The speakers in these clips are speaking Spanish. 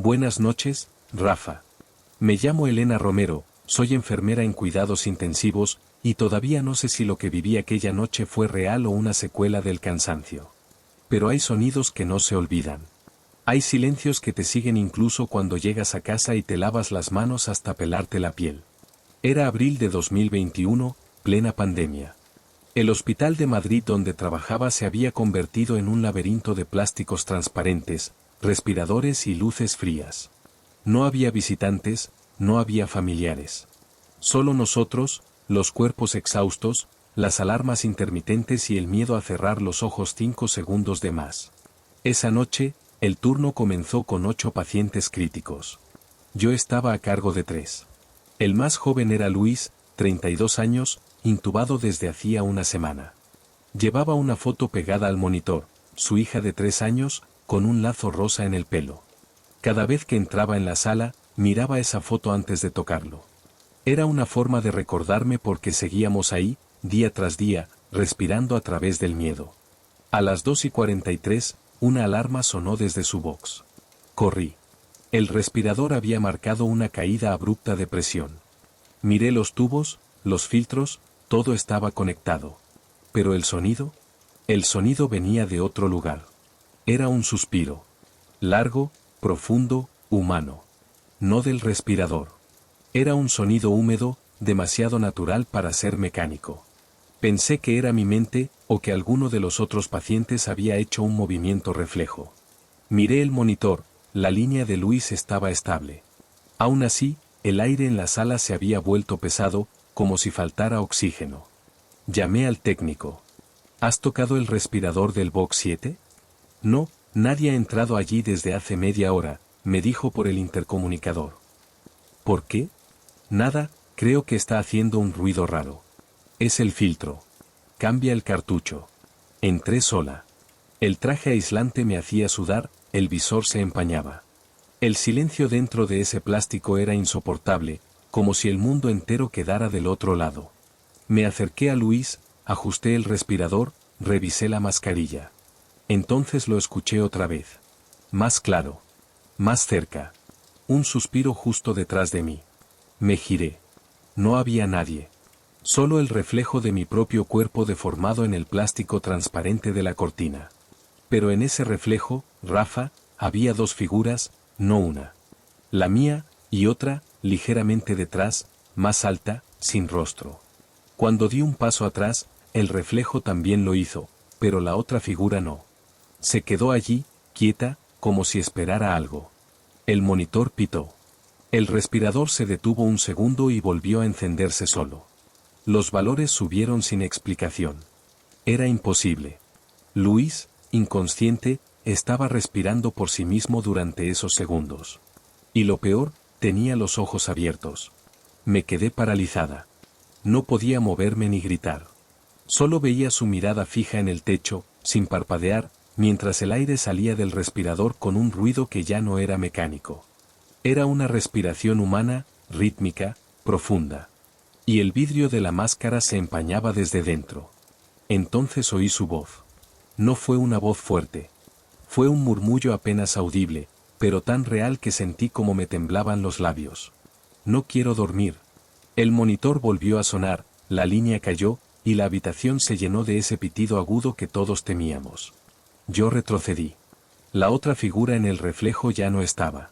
Buenas noches, Rafa. Me llamo Elena Romero, soy enfermera en cuidados intensivos, y todavía no sé si lo que viví aquella noche fue real o una secuela del cansancio. Pero hay sonidos que no se olvidan. Hay silencios que te siguen incluso cuando llegas a casa y te lavas las manos hasta pelarte la piel. Era abril de 2021, plena pandemia. El hospital de Madrid donde trabajaba se había convertido en un laberinto de plásticos transparentes, respiradores y luces frías. No había visitantes, no había familiares. Solo nosotros, los cuerpos exhaustos, las alarmas intermitentes y el miedo a cerrar los ojos 5 segundos de más. Esa noche, el turno comenzó con 8 pacientes críticos. Yo estaba a cargo de 3. El más joven era Luis, 32 años, intubado desde hacía una semana. Llevaba una foto pegada al monitor, su hija de 3 años, con un lazo rosa en el pelo. Cada vez que entraba en la sala, miraba esa foto antes de tocarlo. Era una forma de recordarme porque seguíamos ahí, día tras día, respirando a través del miedo. A las 2:43, una alarma sonó desde su box. Corrí. El respirador había marcado una caída abrupta de presión. Miré los tubos, los filtros, todo estaba conectado. Pero el sonido venía de otro lugar. Era un suspiro. Largo, profundo, humano. No del respirador. Era un sonido húmedo, demasiado natural para ser mecánico. Pensé que era mi mente, o que alguno de los otros pacientes había hecho un movimiento reflejo. Miré el monitor, la línea de Luis estaba estable. Aún así, el aire en la sala se había vuelto pesado, como si faltara oxígeno. Llamé al técnico. ¿Has tocado el respirador del box 7? No, nadie ha entrado allí desde hace media hora, me dijo por el intercomunicador. ¿Por qué? Nada, creo que está haciendo un ruido raro. Es el filtro. Cambia el cartucho. Entré sola. El traje aislante me hacía sudar, el visor se empañaba. El silencio dentro de ese plástico era insoportable, como si el mundo entero quedara del otro lado. Me acerqué a Luis, ajusté el respirador, revisé la mascarilla. Entonces lo escuché otra vez. Más claro. Más cerca. Un suspiro justo detrás de mí. Me giré. No había nadie. Solo el reflejo de mi propio cuerpo deformado en el plástico transparente de la cortina. Pero en ese reflejo, Rafa, había 2 figuras, no una. La mía, y otra, ligeramente detrás, más alta, sin rostro. Cuando di un paso atrás, el reflejo también lo hizo, pero la otra figura no. Se quedó allí, quieta, como si esperara algo. El monitor pitó. El respirador se detuvo un segundo y volvió a encenderse solo. Los valores subieron sin explicación. Era imposible. Luis, inconsciente, estaba respirando por sí mismo durante esos segundos. Y lo peor, tenía los ojos abiertos. Me quedé paralizada. No podía moverme ni gritar. Solo veía su mirada fija en el techo, sin parpadear, mientras el aire salía del respirador con un ruido que ya no era mecánico. Era una respiración humana, rítmica, profunda. Y el vidrio de la máscara se empañaba desde dentro. Entonces oí su voz. No fue una voz fuerte. Fue un murmullo apenas audible, pero tan real que sentí como me temblaban los labios. No quiero dormir. El monitor volvió a sonar, la línea cayó, y la habitación se llenó de ese pitido agudo que todos temíamos. Yo retrocedí. La otra figura en el reflejo ya no estaba.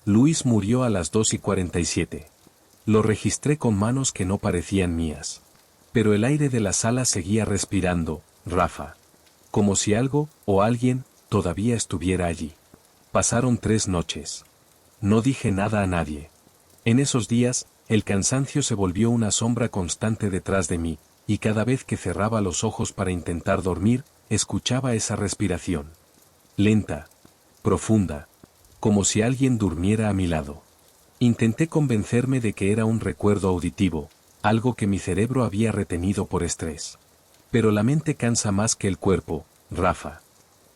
Luis murió a las 2:47. Lo registré con manos que no parecían mías. Pero el aire de la sala seguía respirando, Rafa. Como si algo, o alguien, todavía estuviera allí. Pasaron 3 noches. No dije nada a nadie. En esos días, el cansancio se volvió una sombra constante detrás de mí, y cada vez que cerraba los ojos para intentar dormir, escuchaba esa respiración. Lenta. Profunda. Como si alguien durmiera a mi lado. Intenté convencerme de que era un recuerdo auditivo, algo que mi cerebro había retenido por estrés. Pero la mente cansa más que el cuerpo, Rafa.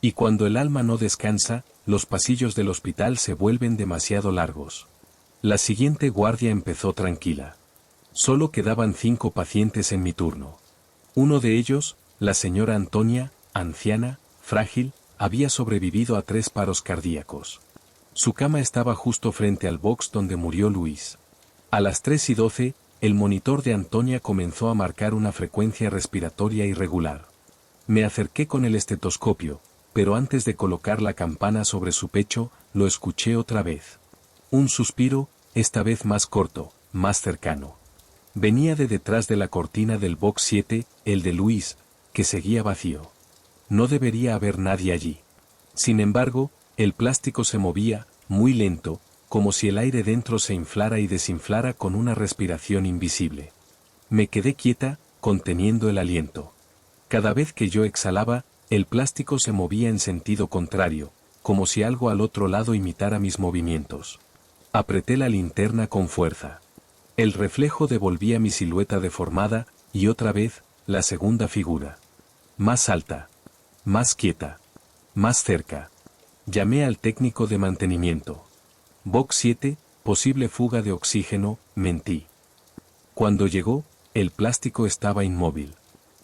Y cuando el alma no descansa, los pasillos del hospital se vuelven demasiado largos. La siguiente guardia empezó tranquila. Solo quedaban 5 pacientes en mi turno. Uno de ellos, la señora Antonia, anciana, frágil, había sobrevivido a 3 paros cardíacos. Su cama estaba justo frente al box donde murió Luis. A las 3:12, el monitor de Antonia comenzó a marcar una frecuencia respiratoria irregular. Me acerqué con el estetoscopio, pero antes de colocar la campana sobre su pecho, lo escuché otra vez. Un suspiro, esta vez más corto, más cercano. Venía de detrás de la cortina del box 7, el de Luis, que seguía vacío. No debería haber nadie allí. Sin embargo, el plástico se movía, muy lento, como si el aire dentro se inflara y desinflara con una respiración invisible. Me quedé quieta, conteniendo el aliento. Cada vez que yo exhalaba, el plástico se movía en sentido contrario, como si algo al otro lado imitara mis movimientos. Apreté la linterna con fuerza. El reflejo devolvía mi silueta deformada, y otra vez, la segunda figura. Más alta. Más quieta. Más cerca. Llamé al técnico de mantenimiento. Box 7, posible fuga de oxígeno, mentí. Cuando llegó, el plástico estaba inmóvil.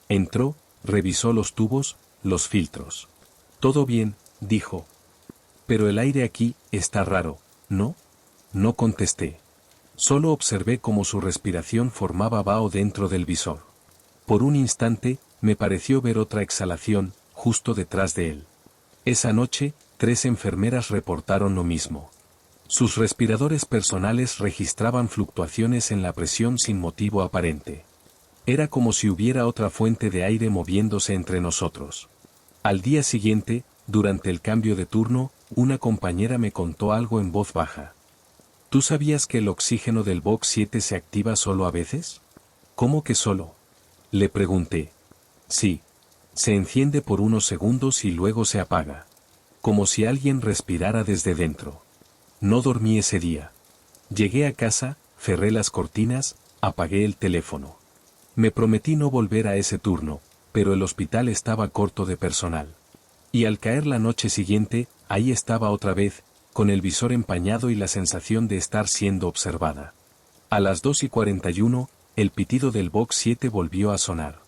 Entró, revisó los tubos, los filtros. Todo bien, dijo. Pero el aire aquí está raro, ¿no? No contesté. Solo observé cómo su respiración formaba vaho dentro del visor. Por un instante, me pareció ver otra exhalación, justo detrás de él. Esa noche, 3 enfermeras reportaron lo mismo. Sus respiradores personales registraban fluctuaciones en la presión sin motivo aparente. Era como si hubiera otra fuente de aire moviéndose entre nosotros. Al día siguiente, durante el cambio de turno, una compañera me contó algo en voz baja. ¿Tú sabías que el oxígeno del box 7 se activa solo a veces? ¿Cómo que solo? Le pregunté. Sí. Se enciende por unos segundos y luego se apaga. Como si alguien respirara desde dentro. No dormí ese día. Llegué a casa, cerré las cortinas, apagué el teléfono. Me prometí no volver a ese turno, pero el hospital estaba corto de personal. Y al caer la noche siguiente, ahí estaba otra vez, con el visor empañado y la sensación de estar siendo observada. A las 2:41, el pitido del box 7 volvió a sonar.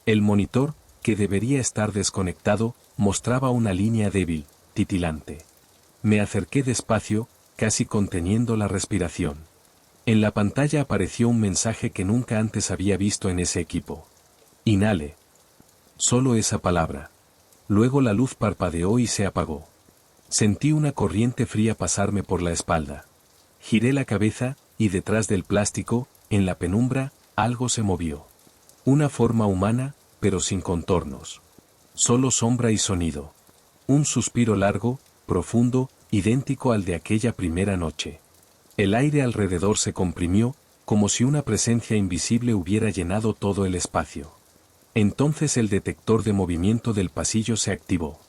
El monitor, que debería estar desconectado, mostraba una línea débil, titilante. Me acerqué despacio, casi conteniendo la respiración. En la pantalla apareció un mensaje que nunca antes había visto en ese equipo. Inhale. Solo esa palabra. Luego la luz parpadeó y se apagó. Sentí una corriente fría pasarme por la espalda. Giré la cabeza, y detrás del plástico, en la penumbra, algo se movió. Una forma humana, pero sin contornos. Solo sombra y sonido. Un suspiro largo, profundo, idéntico al de aquella primera noche. El aire alrededor se comprimió, como si una presencia invisible hubiera llenado todo el espacio. Entonces el detector de movimiento del pasillo se activó.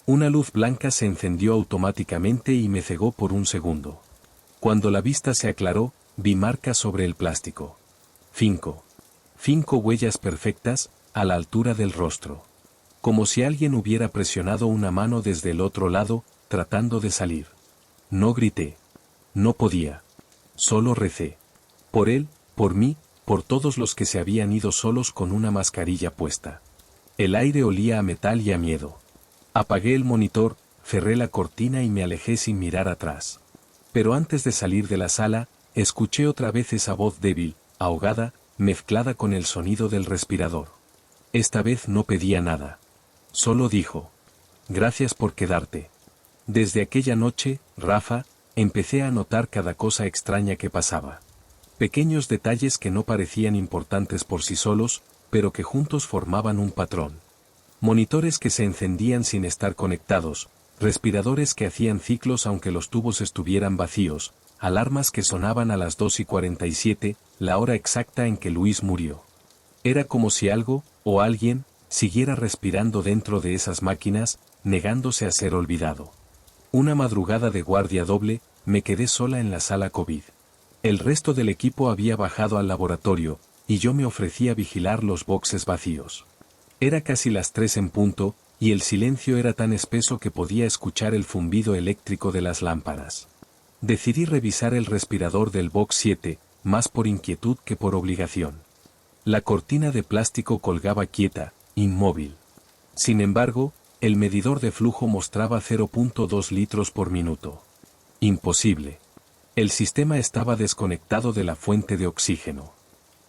Una luz blanca se encendió automáticamente y me cegó por un segundo. Cuando la vista se aclaró, vi marcas sobre el plástico. 5 huellas perfectas, a la altura del rostro. Como si alguien hubiera presionado una mano desde el otro lado, tratando de salir. No grité. No podía. Solo recé. Por él, por mí, por todos los que se habían ido solos con una mascarilla puesta. El aire olía a metal y a miedo. Apagué el monitor, cerré la cortina y me alejé sin mirar atrás. Pero antes de salir de la sala, escuché otra vez esa voz débil, ahogada, mezclada con el sonido del respirador. Esta vez no pedía nada. Solo dijo: gracias por quedarte. Desde aquella noche, Rafa, empecé a notar cada cosa extraña que pasaba. Pequeños detalles que no parecían importantes por sí solos, pero que juntos formaban un patrón. Monitores que se encendían sin estar conectados, respiradores que hacían ciclos aunque los tubos estuvieran vacíos, alarmas que sonaban a las 2:47, la hora exacta en que Luis murió. Era como si algo, o alguien, siguiera respirando dentro de esas máquinas, negándose a ser olvidado. Una madrugada de guardia doble, me quedé sola en la sala COVID. El resto del equipo había bajado al laboratorio, y yo me ofrecí a vigilar los boxes vacíos. Era casi las 3 en punto, y el silencio era tan espeso que podía escuchar el zumbido eléctrico de las lámparas. Decidí revisar el respirador del box 7, más por inquietud que por obligación. La cortina de plástico colgaba quieta, inmóvil. Sin embargo, el medidor de flujo mostraba 0.2 litros por minuto. Imposible. El sistema estaba desconectado de la fuente de oxígeno.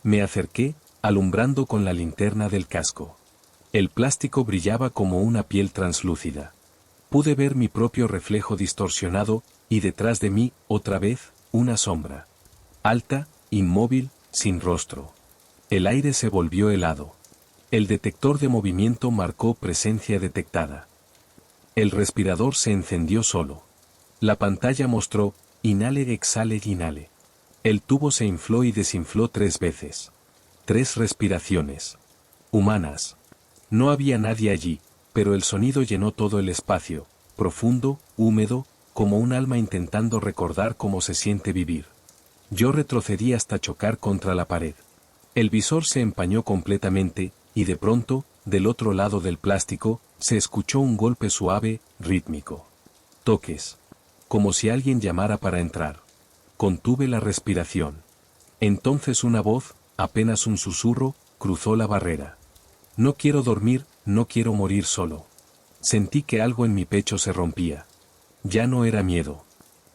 Me acerqué, alumbrando con la linterna del casco. El plástico brillaba como una piel translúcida. Pude ver mi propio reflejo distorsionado, y detrás de mí, otra vez, una sombra. Alta, inmóvil, sin rostro. El aire se volvió helado. El detector de movimiento marcó presencia detectada. El respirador se encendió solo. La pantalla mostró, inhale, exhale, inhale. El tubo se infló y desinfló 3 veces. 3 respiraciones. Humanas. No había nadie allí, pero el sonido llenó todo el espacio, profundo, húmedo, como un alma intentando recordar cómo se siente vivir. Yo retrocedí hasta chocar contra la pared. El visor se empañó completamente, y de pronto, del otro lado del plástico, se escuchó un golpe suave, rítmico. Toques. Como si alguien llamara para entrar. Contuve la respiración. Entonces una voz, apenas un susurro, cruzó la barrera. No quiero dormir, no quiero morir solo. Sentí que algo en mi pecho se rompía. Ya no era miedo.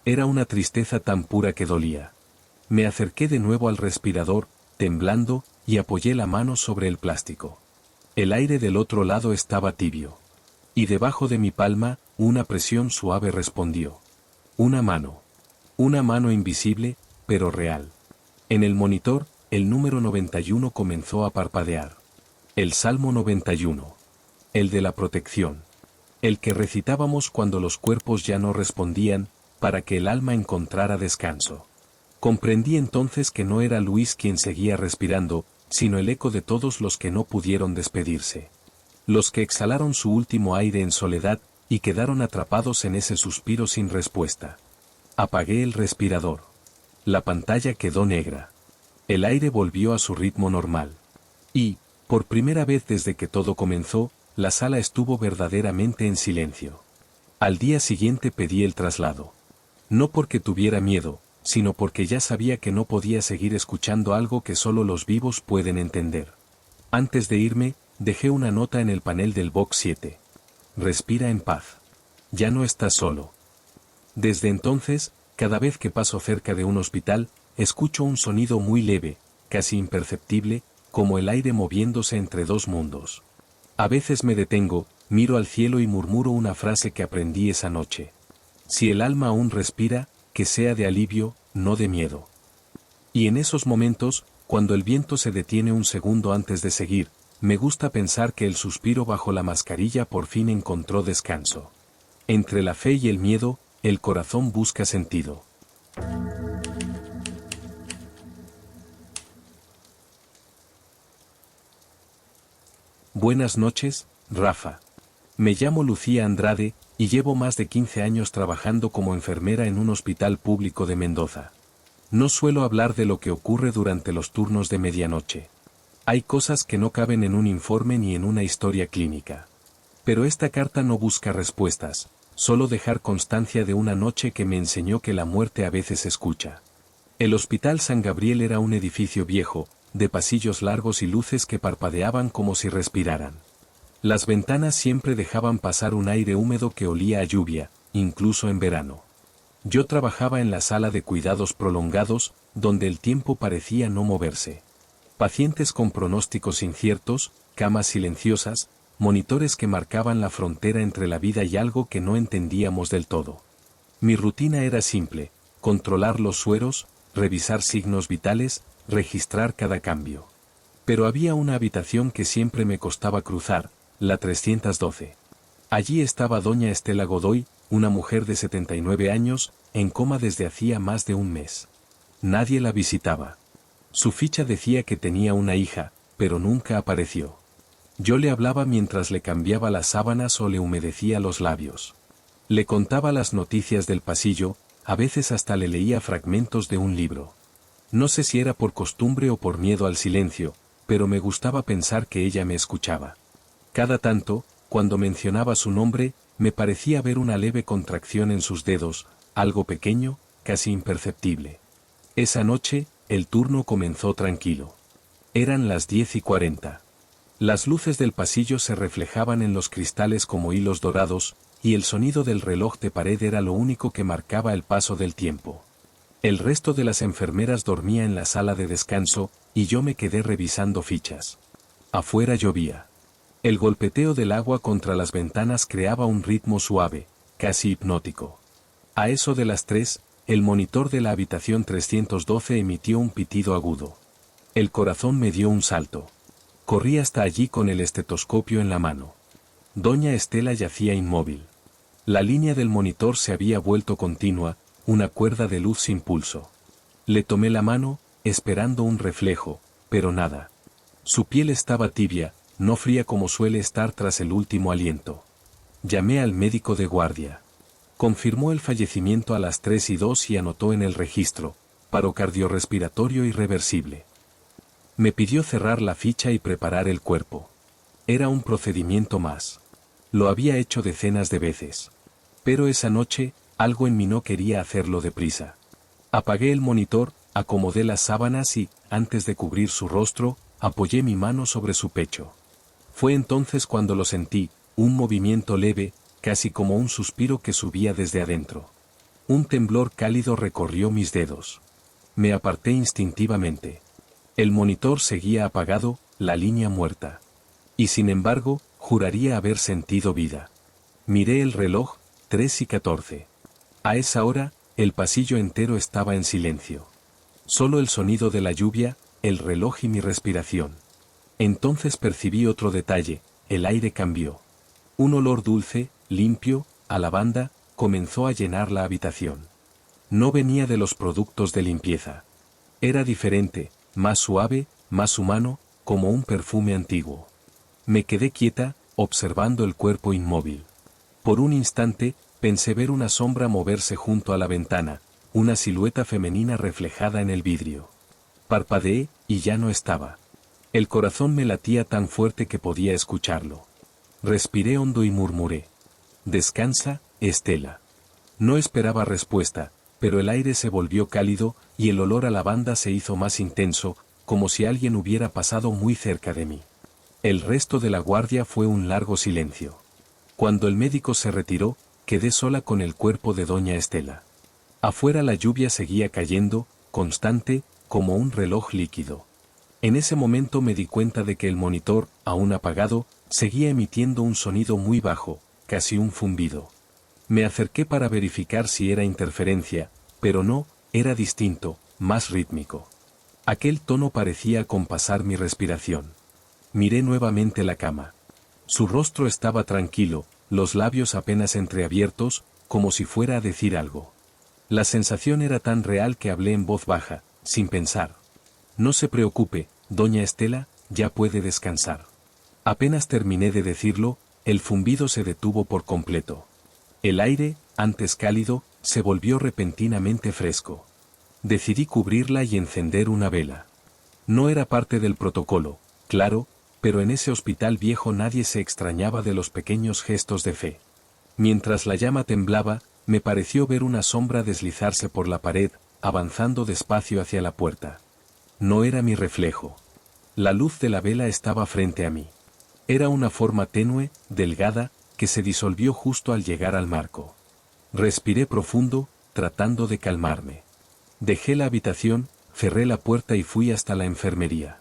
Era una tristeza tan pura que dolía. Me acerqué de nuevo al respirador, temblando, y apoyé la mano sobre el plástico. El aire del otro lado estaba tibio. Y debajo de mi palma, una presión suave respondió. Una mano. Una mano invisible, pero real. En el monitor, el número 91 comenzó a parpadear. El Salmo 91. El de la protección. El que recitábamos cuando los cuerpos ya no respondían, para que el alma encontrara descanso. Comprendí entonces que no era Luis quien seguía respirando, sino el eco de todos los que no pudieron despedirse. Los que exhalaron su último aire en soledad, y quedaron atrapados en ese suspiro sin respuesta. Apagué el respirador. La pantalla quedó negra. El aire volvió a su ritmo normal. Y, por primera vez desde que todo comenzó, la sala estuvo verdaderamente en silencio. Al día siguiente pedí el traslado. No porque tuviera miedo, sino porque ya sabía que no podía seguir escuchando algo que solo los vivos pueden entender. Antes de irme, dejé una nota en el panel del box 7. Respira en paz. Ya no estás solo. Desde entonces, cada vez que paso cerca de un hospital, escucho un sonido muy leve, casi imperceptible, como el aire moviéndose entre dos mundos. A veces me detengo, miro al cielo y murmuro una frase que aprendí esa noche. Si el alma aún respira, que sea de alivio, no de miedo. Y en esos momentos, cuando el viento se detiene un segundo antes de seguir, me gusta pensar que el suspiro bajo la mascarilla por fin encontró descanso. Entre la fe y el miedo, el corazón busca sentido. Buenas noches, Rafa. Me llamo Lucía Andrade, y llevo más de 15 años trabajando como enfermera en un hospital público de Mendoza. No suelo hablar de lo que ocurre durante los turnos de medianoche. Hay cosas que no caben en un informe ni en una historia clínica. Pero esta carta no busca respuestas, solo dejar constancia de una noche que me enseñó que la muerte a veces escucha. El Hospital San Gabriel era un edificio viejo, de pasillos largos y luces que parpadeaban como si respiraran. Las ventanas siempre dejaban pasar un aire húmedo que olía a lluvia, incluso en verano. Yo trabajaba en la sala de cuidados prolongados, donde el tiempo parecía no moverse. Pacientes con pronósticos inciertos, camas silenciosas, monitores que marcaban la frontera entre la vida y algo que no entendíamos del todo. Mi rutina era simple: controlar los sueros, revisar signos vitales, registrar cada cambio. Pero había una habitación que siempre me costaba cruzar, la 312. Allí estaba doña Estela Godoy, una mujer de 79 años, en coma desde hacía más de un mes. Nadie la visitaba. Su ficha decía que tenía una hija, pero nunca apareció. Yo le hablaba mientras le cambiaba las sábanas o le humedecía los labios. Le contaba las noticias del pasillo, a veces hasta le leía fragmentos de un libro. No sé si era por costumbre o por miedo al silencio, pero me gustaba pensar que ella me escuchaba. Cada tanto, cuando mencionaba su nombre, me parecía ver una leve contracción en sus dedos, algo pequeño, casi imperceptible. Esa noche, el turno comenzó tranquilo. Eran las 10:40. Las luces del pasillo se reflejaban en los cristales como hilos dorados, y el sonido del reloj de pared era lo único que marcaba el paso del tiempo. El resto de las enfermeras dormía en la sala de descanso, y yo me quedé revisando fichas. Afuera llovía. El golpeteo del agua contra las ventanas creaba un ritmo suave, casi hipnótico. A eso de las 3, el monitor de la habitación 312 emitió un pitido agudo. El corazón me dio un salto. Corrí hasta allí con el estetoscopio en la mano. Doña Estela yacía inmóvil. La línea del monitor se había vuelto continua, una cuerda de luz sin pulso. Le tomé la mano, esperando un reflejo, pero nada. Su piel estaba tibia, no fría como suele estar tras el último aliento. Llamé al médico de guardia. Confirmó el fallecimiento a las 3:02 y anotó en el registro, paro cardiorrespiratorio irreversible. Me pidió cerrar la ficha y preparar el cuerpo. Era un procedimiento más. Lo había hecho decenas de veces. Pero esa noche, algo en mí no quería hacerlo deprisa. Apagué el monitor, acomodé las sábanas y, antes de cubrir su rostro, apoyé mi mano sobre su pecho. Fue entonces cuando lo sentí, un movimiento leve, casi como un suspiro que subía desde adentro. Un temblor cálido recorrió mis dedos. Me aparté instintivamente. El monitor seguía apagado, la línea muerta. Y sin embargo, juraría haber sentido vida. Miré el reloj, 3:14. A esa hora, el pasillo entero estaba en silencio. Solo el sonido de la lluvia, el reloj y mi respiración. Entonces percibí otro detalle, el aire cambió. Un olor dulce, limpio, a lavanda, comenzó a llenar la habitación. No venía de los productos de limpieza. Era diferente, más suave, más humano, como un perfume antiguo. Me quedé quieta, observando el cuerpo inmóvil. Por un instante, pensé ver una sombra moverse junto a la ventana, una silueta femenina reflejada en el vidrio. Parpadeé, y ya no estaba. El corazón me latía tan fuerte que podía escucharlo. Respiré hondo y murmuré: «Descansa, Estela». No esperaba respuesta, pero el aire se volvió cálido, y el olor a lavanda se hizo más intenso, como si alguien hubiera pasado muy cerca de mí. El resto de la guardia fue un largo silencio. Cuando el médico se retiró, quedé sola con el cuerpo de doña Estela. Afuera la lluvia seguía cayendo, constante, como un reloj líquido. En ese momento me di cuenta de que el monitor, aún apagado, seguía emitiendo un sonido muy bajo, casi un zumbido. Me acerqué para verificar si era interferencia, pero no, era distinto, más rítmico. Aquel tono parecía acompasar mi respiración. Miré nuevamente la cama. Su rostro estaba tranquilo, los labios apenas entreabiertos, como si fuera a decir algo. La sensación era tan real que hablé en voz baja, sin pensar. «No se preocupe, doña Estela, ya puede descansar». Apenas terminé de decirlo, el zumbido se detuvo por completo. El aire, antes cálido, se volvió repentinamente fresco. Decidí cubrirla y encender una vela. No era parte del protocolo, claro, pero en ese hospital viejo nadie se extrañaba de los pequeños gestos de fe. Mientras la llama temblaba, me pareció ver una sombra deslizarse por la pared, avanzando despacio hacia la puerta. No era mi reflejo. La luz de la vela estaba frente a mí. Era una forma tenue, delgada, que se disolvió justo al llegar al marco. Respiré profundo, tratando de calmarme. Dejé la habitación, cerré la puerta y fui hasta la enfermería.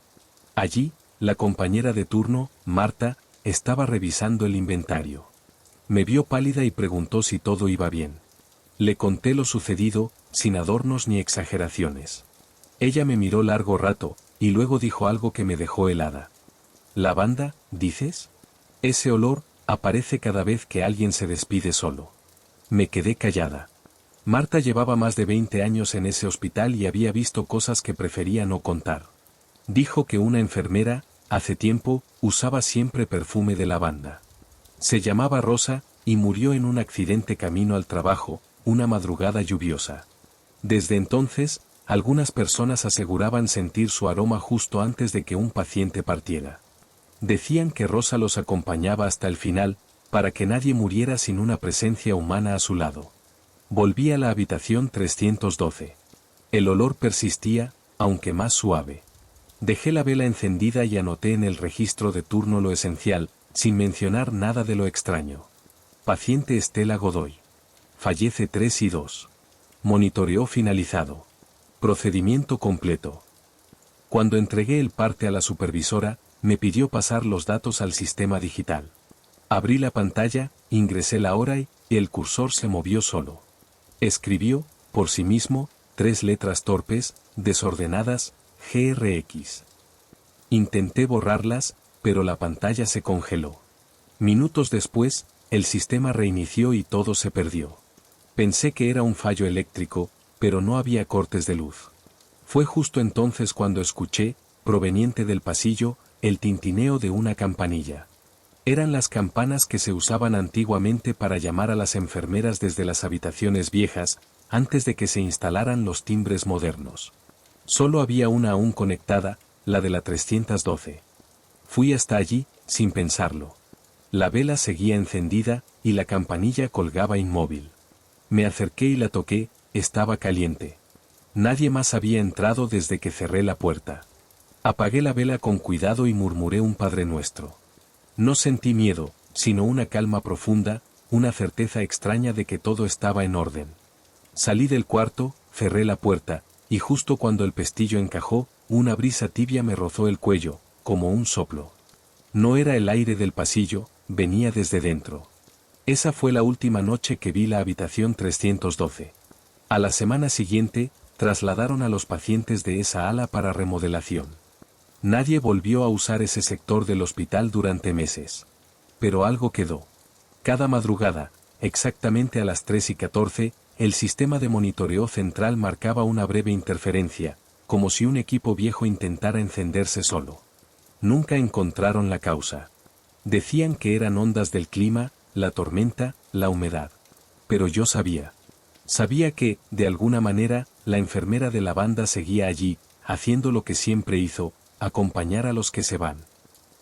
Allí, la compañera de turno, Marta, estaba revisando el inventario. Me vio pálida y preguntó si todo iba bien. Le conté lo sucedido, sin adornos ni exageraciones. Ella me miró largo rato, y luego dijo algo que me dejó helada. «¿Lavanda, dices? Ese olor aparece cada vez que alguien se despide solo». Me quedé callada. Marta llevaba más de 20 años en ese hospital y había visto cosas que prefería no contar. Dijo que una enfermera, hace tiempo, usaba siempre perfume de lavanda. Se llamaba Rosa, y murió en un accidente camino al trabajo, una madrugada lluviosa. Desde entonces, algunas personas aseguraban sentir su aroma justo antes de que un paciente partiera. Decían que Rosa los acompañaba hasta el final, para que nadie muriera sin una presencia humana a su lado. Volví a la habitación 312. El olor persistía, aunque más suave. Dejé la vela encendida y anoté en el registro de turno lo esencial, sin mencionar nada de lo extraño. Paciente Estela Godoy. Fallece 3 y 2. Monitoreo finalizado. Procedimiento completo. Cuando entregué el parte a la supervisora, me pidió pasar los datos al sistema digital. Abrí la pantalla, ingresé la hora y el cursor se movió solo. Escribió, por sí mismo, 3 letras torpes, desordenadas, GRX. Intenté borrarlas, pero la pantalla se congeló. Minutos después, el sistema reinició y todo se perdió. Pensé que era un fallo eléctrico, pero no había cortes de luz. Fue justo entonces cuando escuché, proveniente del pasillo, el tintineo de una campanilla. Eran las campanas que se usaban antiguamente para llamar a las enfermeras desde las habitaciones viejas, antes de que se instalaran los timbres modernos. Solo había una aún conectada, la de la 312. Fui hasta allí, sin pensarlo. La vela seguía encendida, y la campanilla colgaba inmóvil. Me acerqué y la toqué, estaba caliente. Nadie más había entrado desde que cerré la puerta. Apagué la vela con cuidado y murmuré un Padre Nuestro. No sentí miedo, sino una calma profunda, una certeza extraña de que todo estaba en orden. Salí del cuarto, cerré la puerta, y justo cuando el pestillo encajó, una brisa tibia me rozó el cuello, como un soplo. No era el aire del pasillo, venía desde dentro. Esa fue la última noche que vi la habitación 312. A la semana siguiente, trasladaron a los pacientes de esa ala para remodelación. Nadie volvió a usar ese sector del hospital durante meses. Pero algo quedó. Cada madrugada, exactamente a las 3:14, el sistema de monitoreo central marcaba una breve interferencia, como si un equipo viejo intentara encenderse solo. Nunca encontraron la causa. Decían que eran ondas del clima, la tormenta, la humedad. Pero yo sabía. Sabía que, de alguna manera, la enfermera de la banda seguía allí, haciendo lo que siempre hizo, acompañar a los que se van.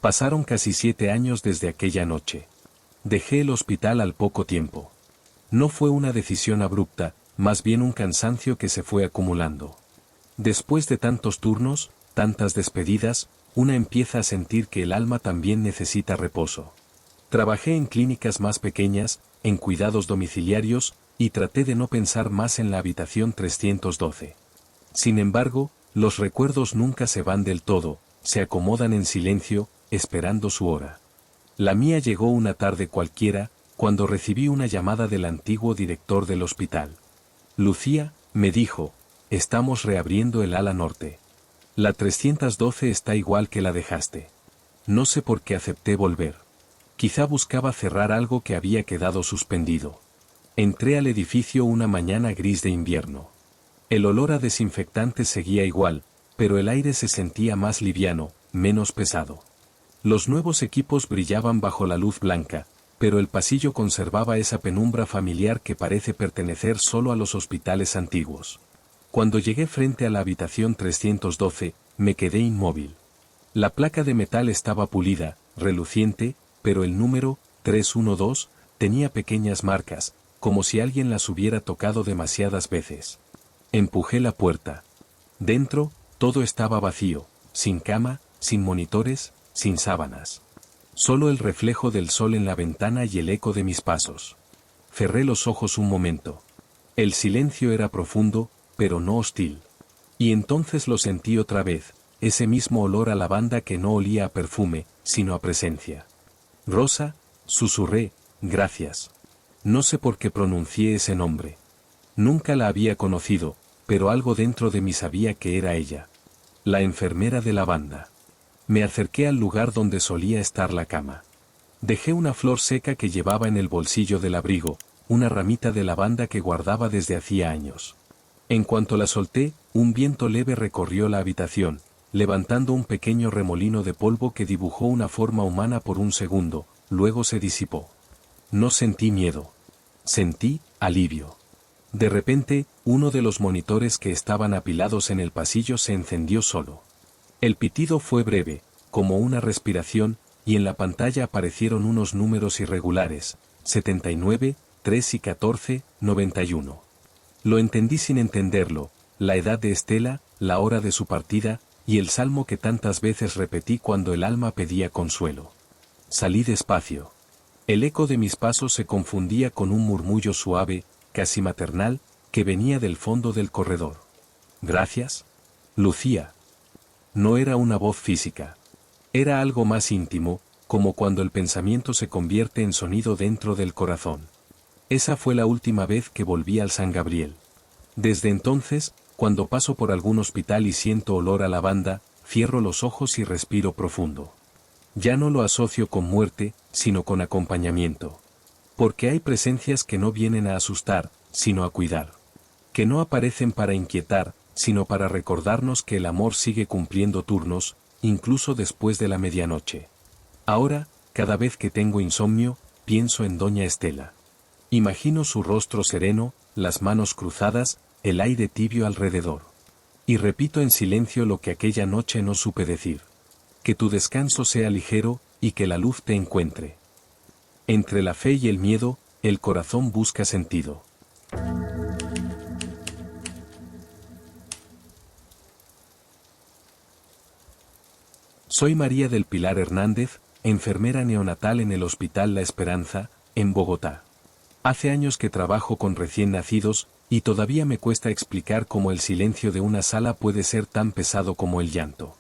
Pasaron casi 7 años desde aquella noche. Dejé el hospital al poco tiempo. No fue una decisión abrupta, más bien un cansancio que se fue acumulando. Después de tantos turnos, tantas despedidas, una empieza a sentir que el alma también necesita reposo. Trabajé en clínicas más pequeñas, en cuidados domiciliarios, y traté de no pensar más en la habitación 312. Sin embargo, los recuerdos nunca se van del todo, se acomodan en silencio, esperando su hora. La mía llegó una tarde cualquiera, cuando recibí una llamada del antiguo director del hospital. Lucía, me dijo, estamos reabriendo el ala norte. La 312 está igual que la dejaste. No sé por qué acepté volver. Quizá buscaba cerrar algo que había quedado suspendido. Entré al edificio una mañana gris de invierno. El olor a desinfectante seguía igual, pero el aire se sentía más liviano, menos pesado. Los nuevos equipos brillaban bajo la luz blanca, pero el pasillo conservaba esa penumbra familiar que parece pertenecer solo a los hospitales antiguos. Cuando llegué frente a la habitación 312, me quedé inmóvil. La placa de metal estaba pulida, reluciente, pero el número 312 tenía pequeñas marcas, como si alguien las hubiera tocado demasiadas veces. Empujé la puerta. Dentro, todo estaba vacío, sin cama, sin monitores, sin sábanas. Solo el reflejo del sol en la ventana y el eco de mis pasos. Cerré los ojos un momento. El silencio era profundo, pero no hostil. Y entonces lo sentí otra vez, ese mismo olor a lavanda que no olía a perfume, sino a presencia. Rosa, susurré, gracias. No sé por qué pronuncié ese nombre. Nunca la había conocido, pero algo dentro de mí sabía que era ella. La enfermera de la banda. Me acerqué al lugar donde solía estar la cama. Dejé una flor seca que llevaba en el bolsillo del abrigo, una ramita de lavanda que guardaba desde hacía años. En cuanto la solté, un viento leve recorrió la habitación, levantando un pequeño remolino de polvo que dibujó una forma humana por un segundo, luego se disipó. No sentí miedo. Sentí alivio. De repente, uno de los monitores que estaban apilados en el pasillo se encendió solo. El pitido fue breve, como una respiración, y en la pantalla aparecieron unos números irregulares, 79, 3 y 14, 91. Lo entendí sin entenderlo, la edad de Estela, la hora de su partida, y el salmo que tantas veces repetí cuando el alma pedía consuelo. Salí despacio. El eco de mis pasos se confundía con un murmullo suave, casi maternal, que venía del fondo del corredor. «Gracias, Lucía». No era una voz física. Era algo más íntimo, como cuando el pensamiento se convierte en sonido dentro del corazón. Esa fue la última vez que volví al San Gabriel. Desde entonces, cuando paso por algún hospital y siento olor a lavanda, cierro los ojos y respiro profundo. Ya no lo asocio con muerte, sino con acompañamiento. Porque hay presencias que no vienen a asustar, sino a cuidar. Que no aparecen para inquietar, sino para recordarnos que el amor sigue cumpliendo turnos, incluso después de la medianoche. Ahora, cada vez que tengo insomnio, pienso en doña Estela. Imagino su rostro sereno, las manos cruzadas, el aire tibio alrededor. Y repito en silencio lo que aquella noche no supe decir. Que tu descanso sea ligero, y que la luz te encuentre. Entre la fe y el miedo, el corazón busca sentido. Soy María del Pilar Hernández, enfermera neonatal en el Hospital La Esperanza, en Bogotá. Hace años que trabajo con recién nacidos, y todavía me cuesta explicar cómo el silencio de una sala puede ser tan pesado como el llanto.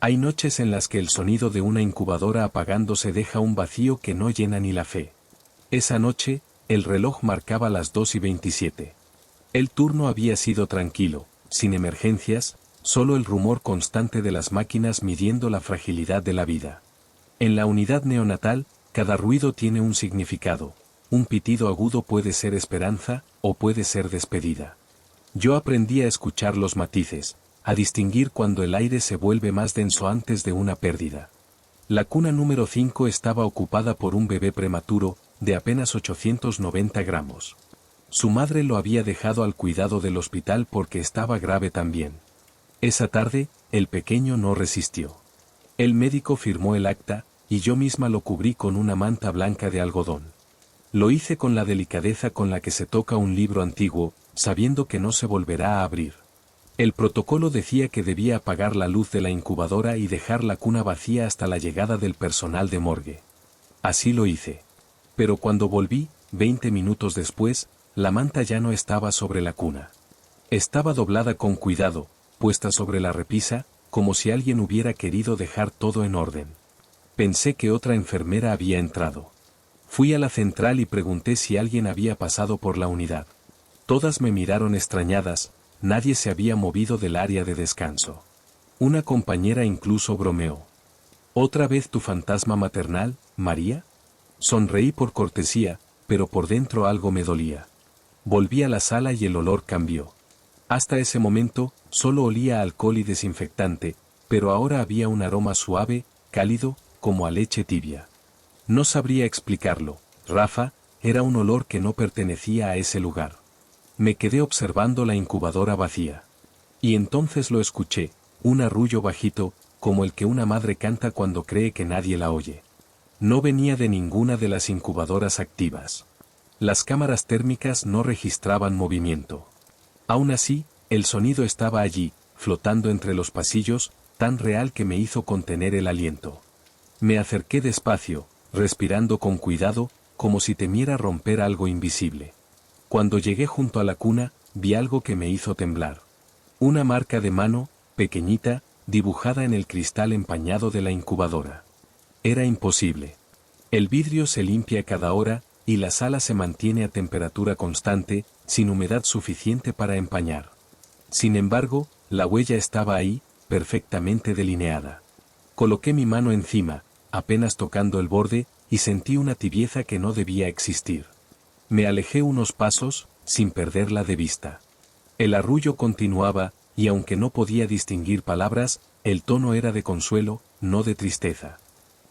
Hay noches en las que el sonido de una incubadora apagándose deja un vacío que no llena ni la fe. Esa noche, el reloj marcaba las 2:27. El turno había sido tranquilo, sin emergencias, solo el rumor constante de las máquinas midiendo la fragilidad de la vida. En la unidad neonatal, cada ruido tiene un significado. Un pitido agudo puede ser esperanza, o puede ser despedida. Yo aprendí a escuchar los matices, a distinguir cuando el aire se vuelve más denso antes de una pérdida. La cuna número 5 estaba ocupada por un bebé prematuro, de apenas 890 gramos. Su madre lo había dejado al cuidado del hospital porque estaba grave también. Esa tarde, el pequeño no resistió. El médico firmó el acta, y yo misma lo cubrí con una manta blanca de algodón. Lo hice con la delicadeza con la que se toca un libro antiguo, sabiendo que no se volverá a abrir. El protocolo decía que debía apagar la luz de la incubadora y dejar la cuna vacía hasta la llegada del personal de morgue. Así lo hice. Pero cuando volví, 20 minutos después, la manta ya no estaba sobre la cuna. Estaba doblada con cuidado, puesta sobre la repisa, como si alguien hubiera querido dejar todo en orden. Pensé que otra enfermera había entrado. Fui a la central y pregunté si alguien había pasado por la unidad. Todas me miraron extrañadas, nadie se había movido del área de descanso. Una compañera incluso bromeó. ¿Otra vez tu fantasma maternal, María? Sonreí por cortesía, pero por dentro algo me dolía. Volví a la sala y el olor cambió. Hasta ese momento, solo olía a alcohol y desinfectante, pero ahora había un aroma suave, cálido, como a leche tibia. No sabría explicarlo, Rafa, era un olor que no pertenecía a ese lugar. Me quedé observando la incubadora vacía. Y entonces lo escuché, un arrullo bajito, como el que una madre canta cuando cree que nadie la oye. No venía de ninguna de las incubadoras activas. Las cámaras térmicas no registraban movimiento. Aún así, el sonido estaba allí, flotando entre los pasillos, tan real que me hizo contener el aliento. Me acerqué despacio, respirando con cuidado, como si temiera romper algo invisible. Cuando llegué junto a la cuna, vi algo que me hizo temblar. Una marca de mano, pequeñita, dibujada en el cristal empañado de la incubadora. Era imposible. El vidrio se limpia cada hora, y la sala se mantiene a temperatura constante, sin humedad suficiente para empañar. Sin embargo, la huella estaba ahí, perfectamente delineada. Coloqué mi mano encima, apenas tocando el borde, y sentí una tibieza que no debía existir. Me alejé unos pasos, sin perderla de vista. El arrullo continuaba, y aunque no podía distinguir palabras, el tono era de consuelo, no de tristeza.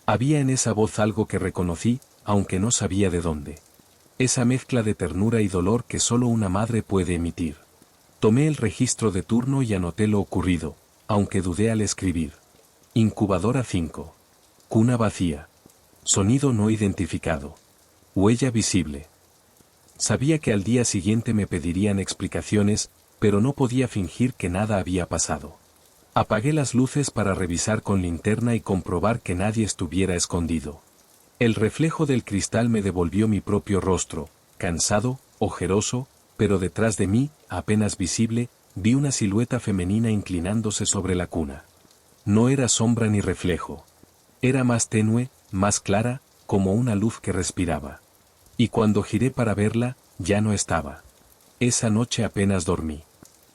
Había en esa voz algo que reconocí, aunque no sabía de dónde. Esa mezcla de ternura y dolor que solo una madre puede emitir. Tomé el registro de turno y anoté lo ocurrido, aunque dudé al escribir. Incubadora 5. Cuna vacía. Sonido no identificado. Huella visible. Sabía que al día siguiente me pedirían explicaciones, pero no podía fingir que nada había pasado. Apagué las luces para revisar con linterna y comprobar que nadie estuviera escondido. El reflejo del cristal me devolvió mi propio rostro, cansado, ojeroso, pero detrás de mí, apenas visible, vi una silueta femenina inclinándose sobre la cuna. No era sombra ni reflejo. Era más tenue, más clara, como una luz que respiraba. Y cuando giré para verla, ya no estaba. Esa noche apenas dormí.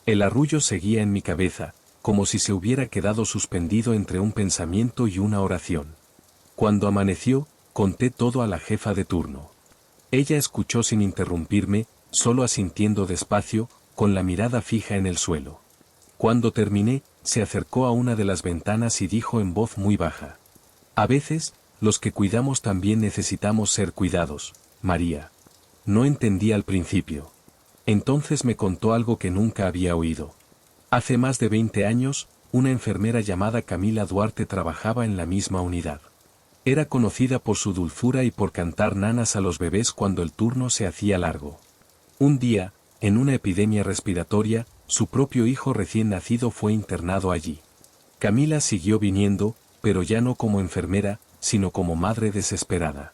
El arrullo seguía en mi cabeza, como si se hubiera quedado suspendido entre un pensamiento y una oración. Cuando amaneció, conté todo a la jefa de turno. Ella escuchó sin interrumpirme, solo asintiendo despacio, con la mirada fija en el suelo. Cuando terminé, se acercó a una de las ventanas y dijo en voz muy baja: «A veces, los que cuidamos también necesitamos ser cuidados, María». No entendí al principio. Entonces me contó algo que nunca había oído. Hace más de 20 años, una enfermera llamada Camila Duarte trabajaba en la misma unidad. Era conocida por su dulzura y por cantar nanas a los bebés cuando el turno se hacía largo. Un día, en una epidemia respiratoria, su propio hijo recién nacido fue internado allí. Camila siguió viniendo, pero ya no como enfermera, sino como madre desesperada.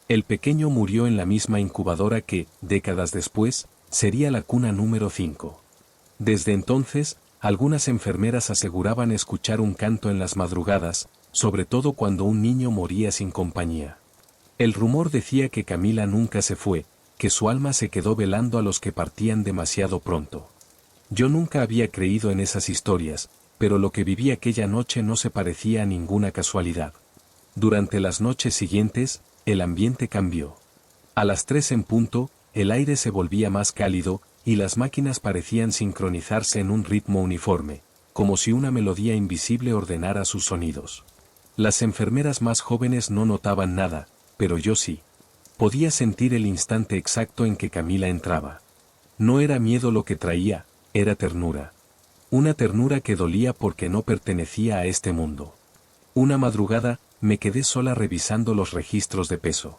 El pequeño murió en la misma incubadora que, décadas después, sería la cuna número 5. Desde entonces, algunas enfermeras aseguraban escuchar un canto en las madrugadas, sobre todo cuando un niño moría sin compañía. El rumor decía que Camila nunca se fue, que su alma se quedó velando a los que partían demasiado pronto. Yo nunca había creído en esas historias, pero lo que viví aquella noche no se parecía a ninguna casualidad. Durante las noches siguientes, el ambiente cambió. A las 3 en punto, el aire se volvía más cálido, y las máquinas parecían sincronizarse en un ritmo uniforme, como si una melodía invisible ordenara sus sonidos. Las enfermeras más jóvenes no notaban nada, pero yo sí. Podía sentir el instante exacto en que Camila entraba. No era miedo lo que traía, era ternura. Una ternura que dolía porque no pertenecía a este mundo. Una madrugada, me quedé sola revisando los registros de peso.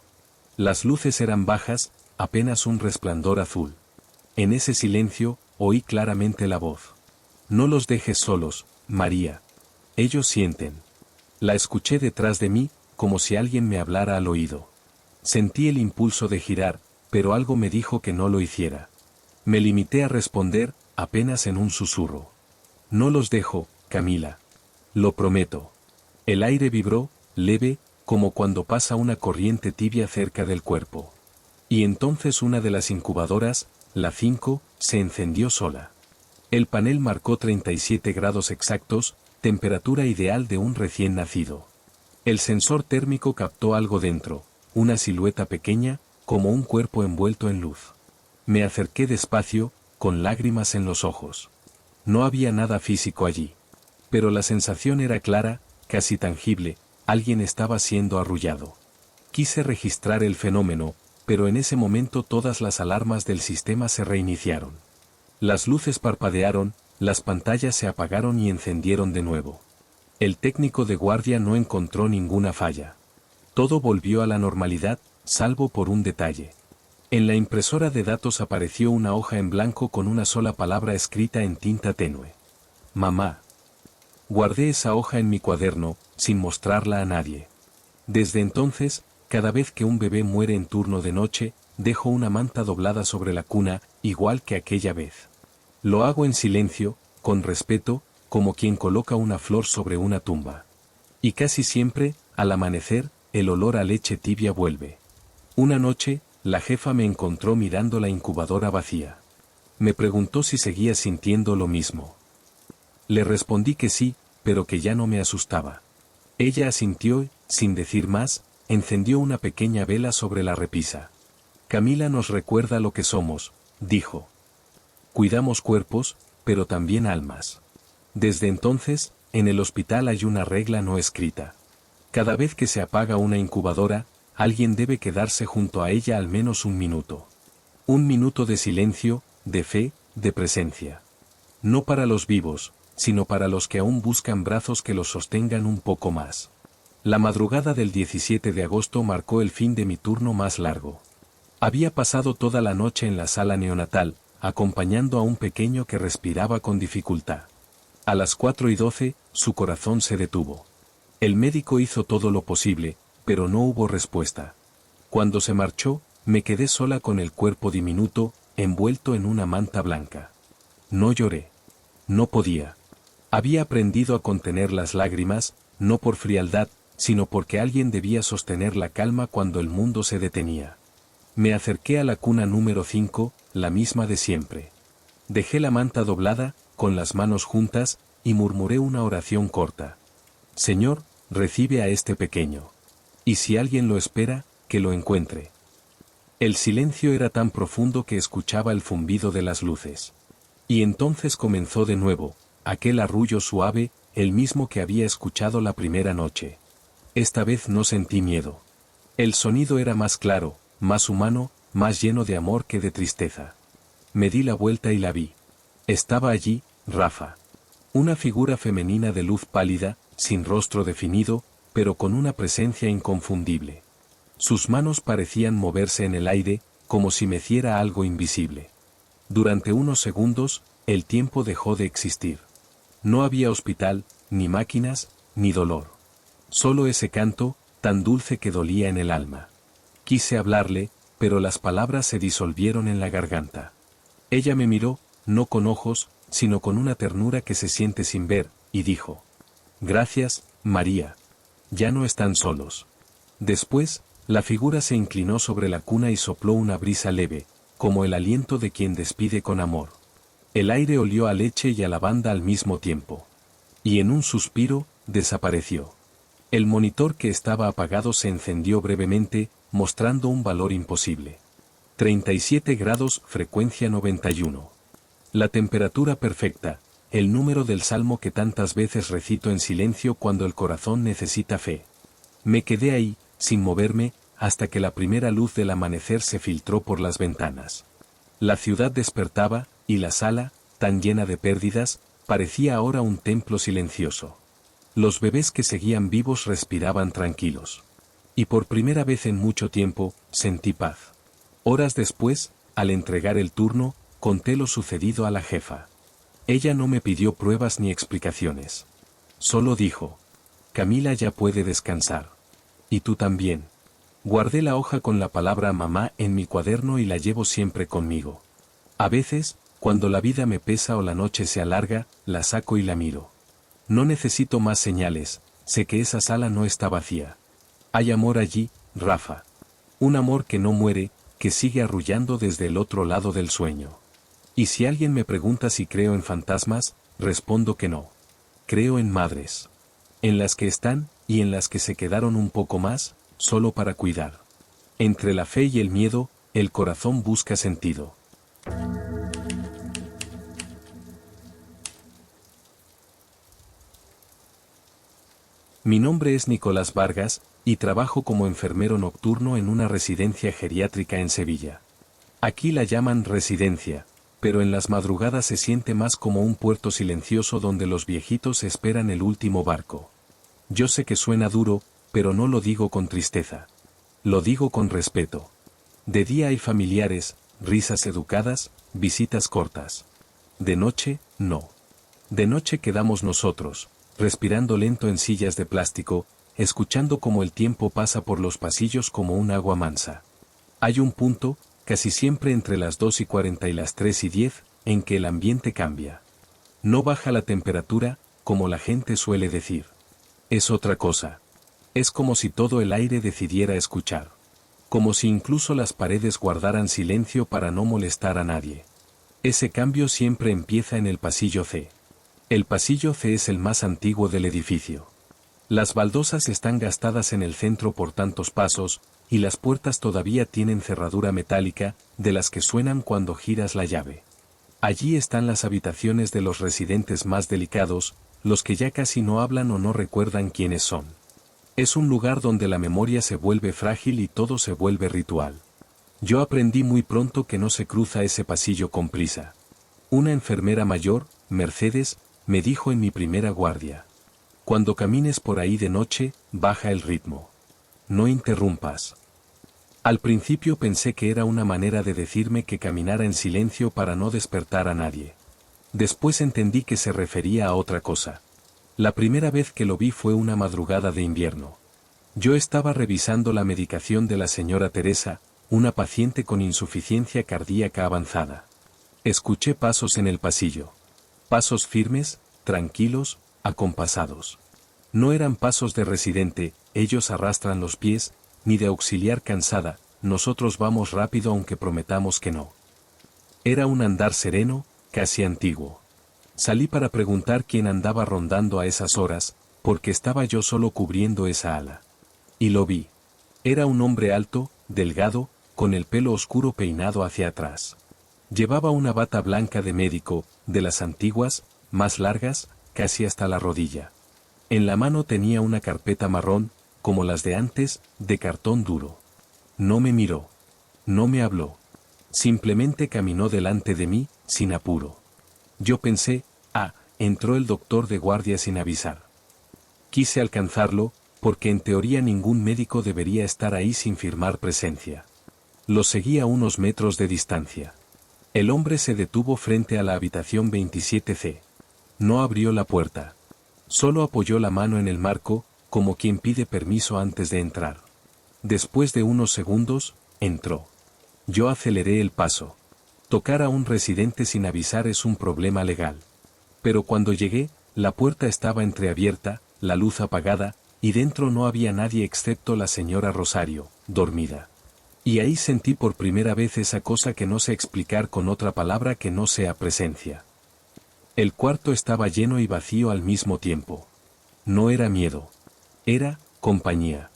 Las luces eran bajas, apenas un resplandor azul. En ese silencio, oí claramente la voz. «No los dejes solos, María. Ellos sienten». La escuché detrás de mí, como si alguien me hablara al oído. Sentí el impulso de girar, pero algo me dijo que no lo hiciera. Me limité a responder, apenas en un susurro. «No los dejo, Camila. Lo prometo». El aire vibró, leve, como cuando pasa una corriente tibia cerca del cuerpo. Y entonces una de las incubadoras, la 5, se encendió sola. El panel marcó 37 grados exactos, temperatura ideal de un recién nacido. El sensor térmico captó algo dentro, una silueta pequeña, como un cuerpo envuelto en luz. Me acerqué despacio, con lágrimas en los ojos. No había nada físico allí. Pero la sensación era clara, casi tangible, alguien estaba siendo arrullado. Quise registrar el fenómeno, pero en ese momento todas las alarmas del sistema se reiniciaron. Las luces parpadearon, las pantallas se apagaron y encendieron de nuevo. El técnico de guardia no encontró ninguna falla. Todo volvió a la normalidad, salvo por un detalle. En la impresora de datos apareció una hoja en blanco con una sola palabra escrita en tinta tenue. «Mamá». Guardé esa hoja en mi cuaderno, sin mostrarla a nadie. Desde entonces, cada vez que un bebé muere en turno de noche, dejo una manta doblada sobre la cuna, igual que aquella vez. Lo hago en silencio, con respeto, como quien coloca una flor sobre una tumba. Y casi siempre, al amanecer, el olor a leche tibia vuelve. Una noche, la jefa me encontró mirando la incubadora vacía. Me preguntó si seguía sintiendo lo mismo. Le respondí que sí, pero que ya no me asustaba. Ella asintió y, sin decir más, encendió una pequeña vela sobre la repisa. «Camila nos recuerda lo que somos», dijo. «Cuidamos cuerpos, pero también almas». Desde entonces, en el hospital hay una regla no escrita. Cada vez que se apaga una incubadora, alguien debe quedarse junto a ella al menos un minuto. Un minuto de silencio, de fe, de presencia. No para los vivos, sino para los que aún buscan brazos que los sostengan un poco más. La madrugada del 17 de agosto marcó el fin de mi turno más largo. Había pasado toda la noche en la sala neonatal, acompañando a un pequeño que respiraba con dificultad. A las 4:12, su corazón se detuvo. El médico hizo todo lo posible, pero no hubo respuesta. Cuando se marchó, me quedé sola con el cuerpo diminuto, envuelto en una manta blanca. No lloré. No podía. Había aprendido a contener las lágrimas, no por frialdad, sino porque alguien debía sostener la calma cuando el mundo se detenía. Me acerqué a la cuna número 5, la misma de siempre. Dejé la manta doblada, con las manos juntas, y murmuré una oración corta. Señor, recibe a este pequeño. Y si alguien lo espera, que lo encuentre. El silencio era tan profundo que escuchaba el zumbido de las luces. Y entonces comenzó de nuevo, aquel arrullo suave, el mismo que había escuchado la primera noche. Esta vez no sentí miedo. El sonido era más claro, más humano, más lleno de amor que de tristeza. Me di la vuelta y la vi. Estaba allí, Rafa. Una figura femenina de luz pálida, sin rostro definido, pero con una presencia inconfundible. Sus manos parecían moverse en el aire, como si meciera algo invisible. Durante unos segundos, el tiempo dejó de existir. No había hospital, ni máquinas, ni dolor. Solo ese canto, tan dulce que dolía en el alma. Quise hablarle, pero las palabras se disolvieron en la garganta. Ella me miró, no con ojos, sino con una ternura que se siente sin ver, y dijo: Gracias, María. Ya no están solos. Después, la figura se inclinó sobre la cuna y sopló una brisa leve, como el aliento de quien despide con amor. El aire olió a leche y a lavanda al mismo tiempo. Y en un suspiro, desapareció. El monitor que estaba apagado se encendió brevemente, mostrando un valor imposible. 37 grados, frecuencia 91. La temperatura perfecta, el número del salmo que tantas veces recito en silencio cuando el corazón necesita fe. Me quedé ahí, sin moverme, hasta que la primera luz del amanecer se filtró por las ventanas. La ciudad despertaba, y la sala, tan llena de pérdidas, parecía ahora un templo silencioso. Los bebés que seguían vivos respiraban tranquilos. Y por primera vez en mucho tiempo, sentí paz. Horas después, al entregar el turno, conté lo sucedido a la jefa. Ella no me pidió pruebas ni explicaciones. Solo dijo: Camila ya puede descansar. Y tú también. Guardé la hoja con la palabra mamá en mi cuaderno y la llevo siempre conmigo. A veces, cuando la vida me pesa o la noche se alarga, la saco y la miro. No necesito más señales, sé que esa sala no está vacía. Hay amor allí, Rafa. Un amor que no muere, que sigue arrullando desde el otro lado del sueño. Y si alguien me pregunta si creo en fantasmas, respondo que no. Creo en madres. En las que están, y en las que se quedaron un poco más, solo para cuidar. Entre la fe y el miedo, el corazón busca sentido. Mi nombre es Nicolás Vargas, y trabajo como enfermero nocturno en una residencia geriátrica en Sevilla. Aquí la llaman residencia, pero en las madrugadas se siente más como un puerto silencioso donde los viejitos esperan el último barco. Yo sé que suena duro, pero no lo digo con tristeza. Lo digo con respeto. De día hay familiares, risas educadas, visitas cortas. De noche, no. De noche quedamos nosotros, respirando lento en sillas de plástico, escuchando cómo el tiempo pasa por los pasillos como un agua mansa. Hay un punto, casi siempre entre las 2:40 y las 3:10, en que el ambiente cambia. No baja la temperatura, como la gente suele decir. Es otra cosa. Es como si todo el aire decidiera escuchar. Como si incluso las paredes guardaran silencio para no molestar a nadie. Ese cambio siempre empieza en el pasillo C. El pasillo C es el más antiguo del edificio. Las baldosas están gastadas en el centro por tantos pasos, y las puertas todavía tienen cerradura metálica, de las que suenan cuando giras la llave. Allí están las habitaciones de los residentes más delicados, los que ya casi no hablan o no recuerdan quiénes son. Es un lugar donde la memoria se vuelve frágil y todo se vuelve ritual. Yo aprendí muy pronto que no se cruza ese pasillo con prisa. Una enfermera mayor, Mercedes, me dijo en mi primera guardia: cuando camines por ahí de noche, baja el ritmo. No interrumpas. Al principio pensé que era una manera de decirme que caminara en silencio para no despertar a nadie. Después entendí que se refería a otra cosa. La primera vez que lo vi fue una madrugada de invierno. Yo estaba revisando la medicación de la señora Teresa, una paciente con insuficiencia cardíaca avanzada. Escuché pasos en el pasillo. Pasos firmes, tranquilos, acompasados. No eran pasos de residente, ellos arrastran los pies, ni de auxiliar cansada, nosotros vamos rápido aunque prometamos que no. Era un andar sereno, casi antiguo. Salí para preguntar quién andaba rondando a esas horas, porque estaba yo solo cubriendo esa ala. Y lo vi. Era un hombre alto, delgado, con el pelo oscuro peinado hacia atrás. Llevaba una bata blanca de médico, de las antiguas, más largas, casi hasta la rodilla. En la mano tenía una carpeta marrón, como las de antes, de cartón duro. No me miró. No me habló. Simplemente caminó delante de mí, sin apuro. Yo pensé, entró el doctor de guardia sin avisar. Quise alcanzarlo, porque en teoría ningún médico debería estar ahí sin firmar presencia. Lo seguí a unos metros de distancia. El hombre se detuvo frente a la habitación 27C. No abrió la puerta. Solo apoyó la mano en el marco, como quien pide permiso antes de entrar. Después de unos segundos, entró. Yo aceleré el paso. Tocar a un residente sin avisar es un problema legal. Pero cuando llegué, la puerta estaba entreabierta, la luz apagada, y dentro no había nadie excepto la señora Rosario, dormida. Y ahí sentí por primera vez esa cosa que no sé explicar con otra palabra que no sea presencia. El cuarto estaba lleno y vacío al mismo tiempo. No era miedo. Era compañía.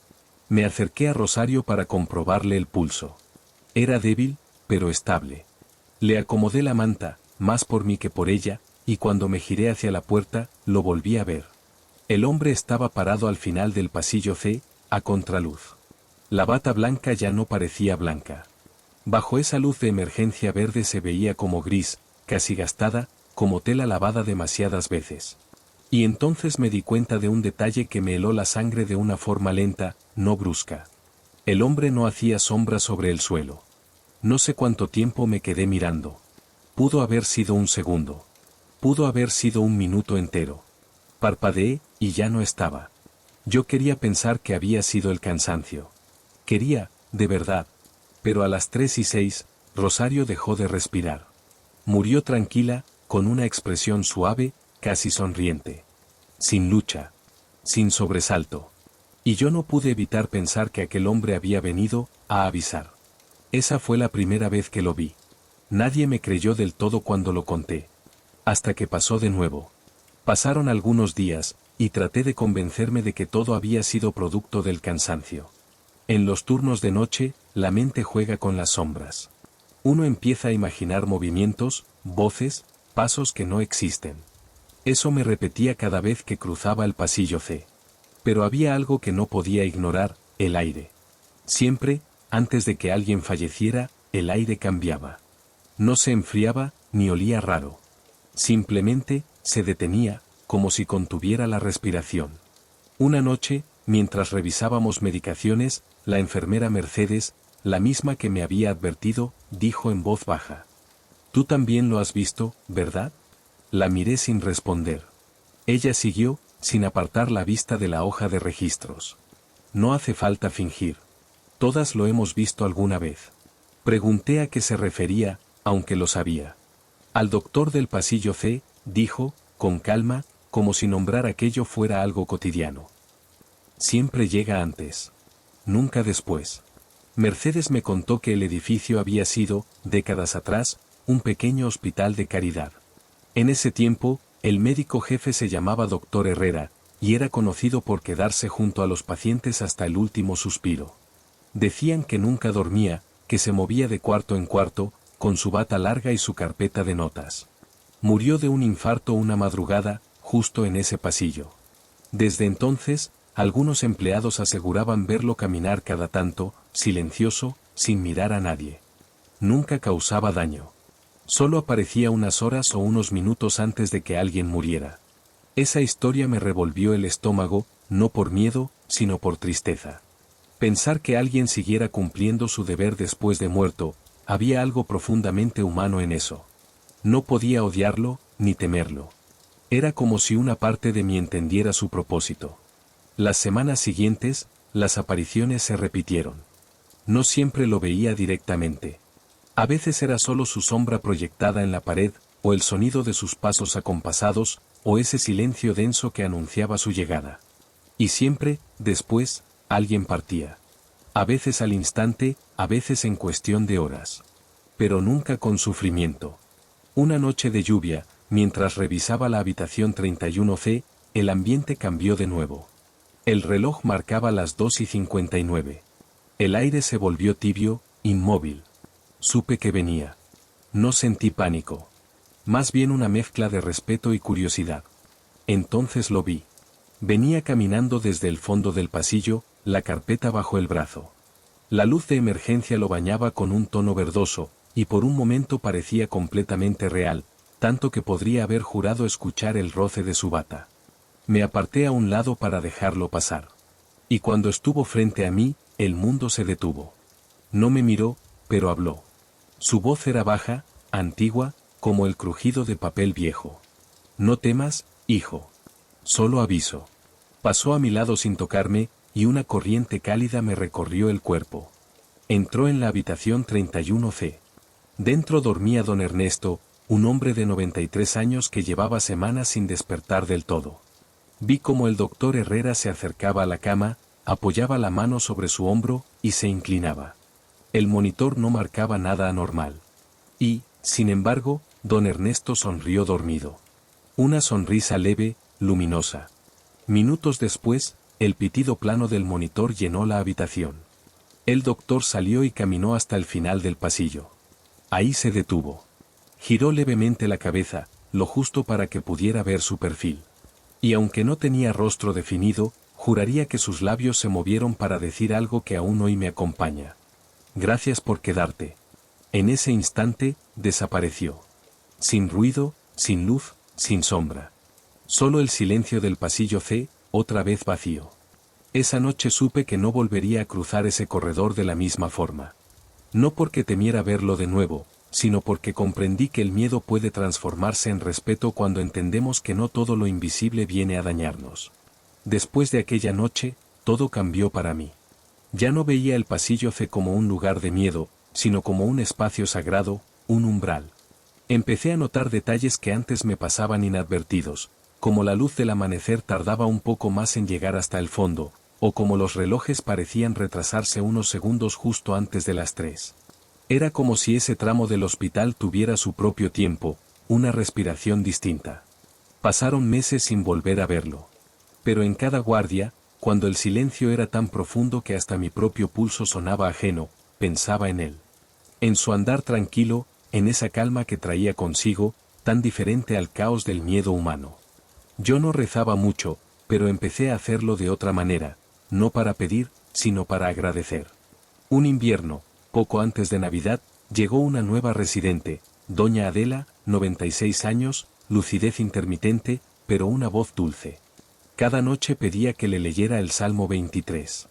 Me acerqué a Rosario para comprobarle el pulso. Era débil, pero estable. Le acomodé la manta, más por mí que por ella, y cuando me giré hacia la puerta, lo volví a ver. El hombre estaba parado al final del pasillo C, a contraluz. La bata blanca ya no parecía blanca. Bajo esa luz de emergencia verde se veía como gris, casi gastada, como tela lavada demasiadas veces. Y entonces me di cuenta de un detalle que me heló la sangre de una forma lenta, no brusca. El hombre no hacía sombra sobre el suelo. No sé cuánto tiempo me quedé mirando. Pudo haber sido un segundo. Pudo haber sido un minuto entero. Parpadeé, y ya no estaba. Yo quería pensar que había sido el cansancio. Quería, de verdad. Pero a las 3:06, Rosario dejó de respirar. Murió tranquila, con una expresión suave, casi sonriente. Sin lucha. Sin sobresalto. Y yo no pude evitar pensar que aquel hombre había venido a avisar. Esa fue la primera vez que lo vi. Nadie me creyó del todo cuando lo conté. Hasta que pasó de nuevo. Pasaron algunos días, y traté de convencerme de que todo había sido producto del cansancio. En los turnos de noche, la mente juega con las sombras. Uno empieza a imaginar movimientos, voces, pasos que no existen. Eso me repetía cada vez que cruzaba el pasillo C. Pero había algo que no podía ignorar, el aire. Siempre, antes de que alguien falleciera, el aire cambiaba. No se enfriaba, ni olía raro. Simplemente, se detenía, como si contuviera la respiración. Una noche, mientras revisábamos medicaciones, la enfermera Mercedes, la misma que me había advertido, dijo en voz baja. «Tú también lo has visto, ¿verdad?» La miré sin responder. Ella siguió, sin apartar la vista de la hoja de registros. «No hace falta fingir. Todas lo hemos visto alguna vez». Pregunté a qué se refería, aunque lo sabía. «Al doctor del pasillo C», dijo, con calma, como si nombrar aquello fuera algo cotidiano. «Siempre llega antes. Nunca después». Mercedes me contó que el edificio había sido, décadas atrás, un pequeño hospital de caridad. En ese tiempo, el médico jefe se llamaba Dr. Herrera, y era conocido por quedarse junto a los pacientes hasta el último suspiro. Decían que nunca dormía, que se movía de cuarto en cuarto, con su bata larga y su carpeta de notas. Murió de un infarto una madrugada, justo en ese pasillo. Desde entonces, algunos empleados aseguraban verlo caminar cada tanto, silencioso, sin mirar a nadie. Nunca causaba daño. Solo aparecía unas horas o unos minutos antes de que alguien muriera. Esa historia me revolvió el estómago, no por miedo, sino por tristeza. Pensar que alguien siguiera cumpliendo su deber después de muerto, había algo profundamente humano en eso. No podía odiarlo, ni temerlo. Era como si una parte de mí entendiera su propósito. Las semanas siguientes, las apariciones se repitieron. No siempre lo veía directamente. A veces era solo su sombra proyectada en la pared, o el sonido de sus pasos acompasados, o ese silencio denso que anunciaba su llegada. Y siempre, después, alguien partía. A veces al instante, a veces en cuestión de horas. Pero nunca con sufrimiento. Una noche de lluvia, mientras revisaba la habitación 31C, el ambiente cambió de nuevo. El reloj marcaba las 2:59. El aire se volvió tibio, inmóvil. Supe que venía. No sentí pánico. Más bien una mezcla de respeto y curiosidad. Entonces lo vi. Venía caminando desde el fondo del pasillo, la carpeta bajo el brazo. La luz de emergencia lo bañaba con un tono verdoso, y por un momento parecía completamente real, tanto que podría haber jurado escuchar el roce de su bata. Me aparté a un lado para dejarlo pasar. Y cuando estuvo frente a mí, el mundo se detuvo. No me miró, pero habló. Su voz era baja, antigua, como el crujido de papel viejo. No temas, hijo. Solo aviso. Pasó a mi lado sin tocarme, y una corriente cálida me recorrió el cuerpo. Entró en la habitación 31C. Dentro dormía don Ernesto, un hombre de 93 años que llevaba semanas sin despertar del todo. Vi cómo el doctor Herrera se acercaba a la cama, apoyaba la mano sobre su hombro, y se inclinaba. El monitor no marcaba nada anormal. Y, sin embargo, don Ernesto sonrió dormido. Una sonrisa leve, luminosa. Minutos después, el pitido plano del monitor llenó la habitación. El doctor salió y caminó hasta el final del pasillo. Ahí se detuvo. Giró levemente la cabeza, lo justo para que pudiera ver su perfil. Y aunque no tenía rostro definido, juraría que sus labios se movieron para decir algo que aún hoy me acompaña. Gracias por quedarte. En ese instante, desapareció. Sin ruido, sin luz, sin sombra. Solo el silencio del pasillo C, otra vez vacío. Esa noche supe que no volvería a cruzar ese corredor de la misma forma. No porque temiera verlo de nuevo, sino porque comprendí que el miedo puede transformarse en respeto cuando entendemos que no todo lo invisible viene a dañarnos. Después de aquella noche, todo cambió para mí. Ya no veía el pasillo C como un lugar de miedo, sino como un espacio sagrado, un umbral. Empecé a notar detalles que antes me pasaban inadvertidos, como la luz del amanecer tardaba un poco más en llegar hasta el fondo, o como los relojes parecían retrasarse unos segundos justo antes de las 3. Era como si ese tramo del hospital tuviera su propio tiempo, una respiración distinta. Pasaron meses sin volver a verlo. Pero en cada guardia, cuando el silencio era tan profundo que hasta mi propio pulso sonaba ajeno, pensaba en él. En su andar tranquilo, en esa calma que traía consigo, tan diferente al caos del miedo humano. Yo no rezaba mucho, pero empecé a hacerlo de otra manera, no para pedir, sino para agradecer. Un invierno, poco antes de Navidad, llegó una nueva residente, doña Adela, 96 años, lucidez intermitente, pero una voz dulce. Cada noche pedía que le leyera el Salmo 23.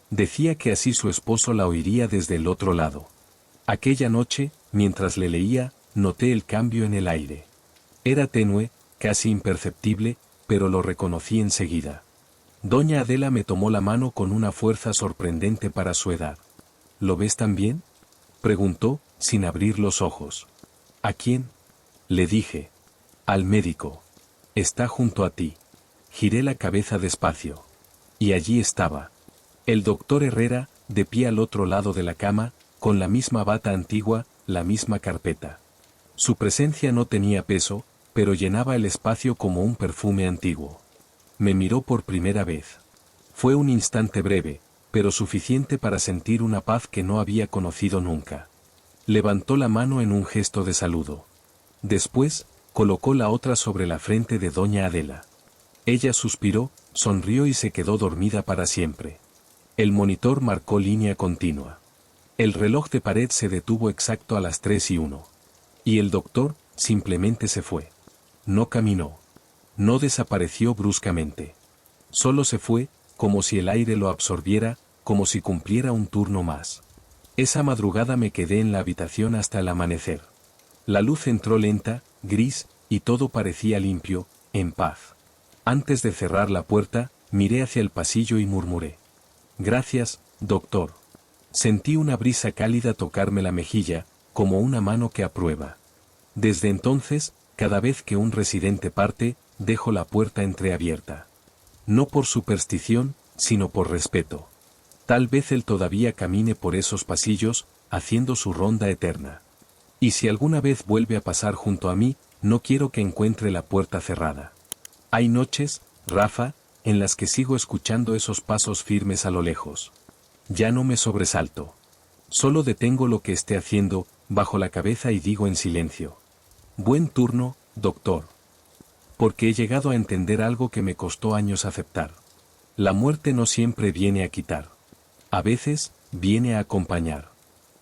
Decía que así su esposo la oiría desde el otro lado. Aquella noche, mientras le leía, noté el cambio en el aire. Era tenue, casi imperceptible, pero lo reconocí enseguida. Doña Adela me tomó la mano con una fuerza sorprendente para su edad. ¿Lo ves también?, preguntó, sin abrir los ojos. ¿A quién?, le dije. Al médico. Está junto a ti. Giré la cabeza despacio. Y allí estaba. El doctor Herrera, de pie al otro lado de la cama, con la misma bata antigua, la misma carpeta. Su presencia no tenía peso, pero llenaba el espacio como un perfume antiguo. Me miró por primera vez. Fue un instante breve, pero suficiente para sentir una paz que no había conocido nunca. Levantó la mano en un gesto de saludo. Después, colocó la otra sobre la frente de doña Adela. Ella suspiró, sonrió y se quedó dormida para siempre. El monitor marcó línea continua. El reloj de pared se detuvo exacto a las 3:01. Y el doctor, simplemente se fue. No caminó. No desapareció bruscamente. Solo se fue, como si el aire lo absorbiera, como si cumpliera un turno más. Esa madrugada me quedé en la habitación hasta el amanecer. La luz entró lenta, gris, y todo parecía limpio, en paz. Antes de cerrar la puerta, miré hacia el pasillo y murmuré. Gracias, doctor. Sentí una brisa cálida tocarme la mejilla, como una mano que aprueba. Desde entonces, cada vez que un residente parte, dejo la puerta entreabierta. No por superstición, sino por respeto. Tal vez él todavía camine por esos pasillos, haciendo su ronda eterna. Y si alguna vez vuelve a pasar junto a mí, no quiero que encuentre la puerta cerrada. Hay noches, Rafa, en las que sigo escuchando esos pasos firmes a lo lejos. Ya no me sobresalto. Solo detengo lo que esté haciendo, bajo la cabeza y digo en silencio: buen turno, doctor. Porque he llegado a entender algo que me costó años aceptar. La muerte no siempre viene a quitar. A veces, viene a acompañar.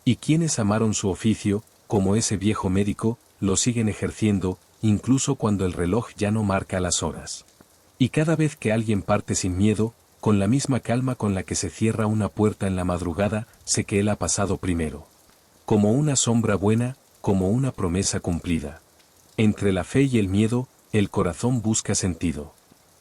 Y quienes amaron su oficio, como ese viejo médico, lo siguen ejerciendo, incluso cuando el reloj ya no marca las horas. Y cada vez que alguien parte sin miedo, con la misma calma con la que se cierra una puerta en la madrugada, sé que él ha pasado primero. Como una sombra buena, como una promesa cumplida. Entre la fe y el miedo, el corazón busca sentido.